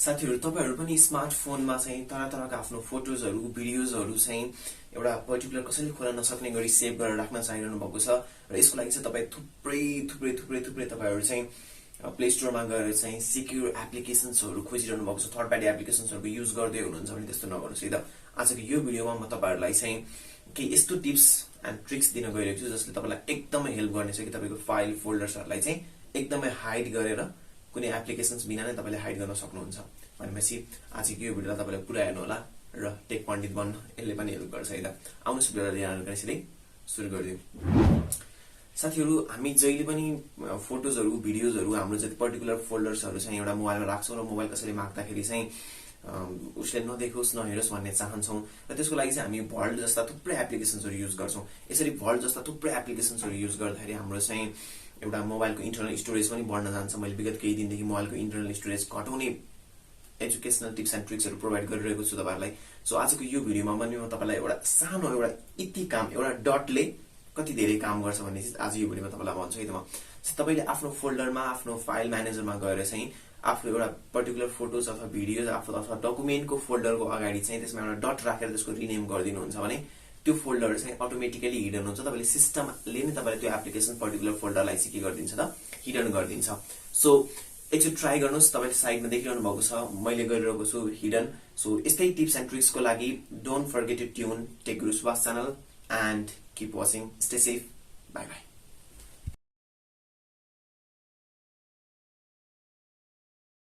साथीहरु तपाईहरु पनि स्मार्टफोनमा चाहिँ तरह-तरहका आफ्नो फोटोजहरु भिडियोजहरु चाहिँ एउटा पर्टिकुलर कसैले खोल्न नसक्ने गरी सेभ गरेर राख्न चाहिरहनु भएको छ र यसको लागि चाहिँ तपाई थुप्रै तपाईहरु चाहिँ प्ले स्टोरमा गएर चाहिँ सिक्युर एप्लिकेशन्सहरु खोजिरहनु भएको छ थर्ड पार्टी एप्लिकेशन्सहरुको युज गर्दै हुनुहुन्छ भने त्यस्तो नगर्नुस् है त आजको यो भिडियोमा म तपाईहरुलाई चाहिँ केही यस्तो टिप्स एन्ड ट्रिक्स दिन गइरहेको छु जसले तपाईलाई एकदमै हेल्प गर्नेछ कि तपाईको फाइल फोल्डर्सहरुलाई चाहिँ एकदमै हाइड गरेर कुनै एप्लिकेशन्स बिना नै तपाईले हाइड गर्न सक्नुहुन्छ भनेपछि आजको यो भिडियोलाई तपाईले पुरा हेर्नु होला र टेक पण्डित बन्न यसले पनि हेल्प गर्छ है त आउनुस् भिडियोलाई हेर्न सिधै सुरु गर्दियौ साथीहरु हामी जहिले पनि फोटोजहरु भिडियोजहरु हाम्रो जति पर्टिकुलर फोल्डर्सहरु चाहिँ एउटा मोबाइलमा राख्छौं र मोबाइल कसैले माग्दाखेरि चाहिँ उसले नदेखोस् नहेरोस् भन्ने चाहन्छौं र त्यसको लागि चाहिँ हामी भल्ट जस्ता थुप्रै एप्लिकेशन्सहरु युज गर्छौं यसरी भल्ट जस्ता थुप्रै एप्लिकेशन्सहरु युज गर्दाखेरि हाम्रो चाहिँ एउटा मोबाइलको इन्टरनल स्टोरेज पनि बढ्न जान्छ मैले विगत केही दिनदेखि मोबाइलको इन्टरनल स्टोरेज घटाउने एजुकेशनल टिप्स एन्ड ट्रिक्सहरु प्रोवाइड गरिरहेको छु तपाईहरुलाई सो आजको यो भिडियोमा पनि म तपाईलाई एउटा सानो एउटा इति काम एउटा डटले कति धेरै काम गर्छ भन्ने चाहिँ आज यो भिडियोमा तपाईलाई भन्छु है त म तपाईले आफ्नो फोल्डरमा आफ्नो फाइल म्यानेजरमा गएर चाहिँ आफ्नो एउटा पर्टिकुलर फोटोज अथवा भिडियोज अथवा डकुमेन्टको फोल्डरको अगाडि चाहिँ त्यसमा एउटा डट राखेर त्यसको रिनेम गरिदिनुहुन्छ भने त्यो फोल्डर चाहिँ अटोमेटिकली हिडन हुन्छ तपाईले सिस्टमले नै तपाईलाई त्यो एप्लिकेसन पर्टिकुलर फोल्डरलाई चाहिँ के गरिदिन्छ त हिडन गरिदिन्छ सो एकचोटि ट्राई गर्नुस् तपाईले साइडमा देखिरहनु भएको छ मैले गरिरहेको छु हिडन सो यस्तै टिप्स एन्ड ट्रिक्सको लागि don't forget to tune Tech Guru Subhash channel and keep watching stay safe bye by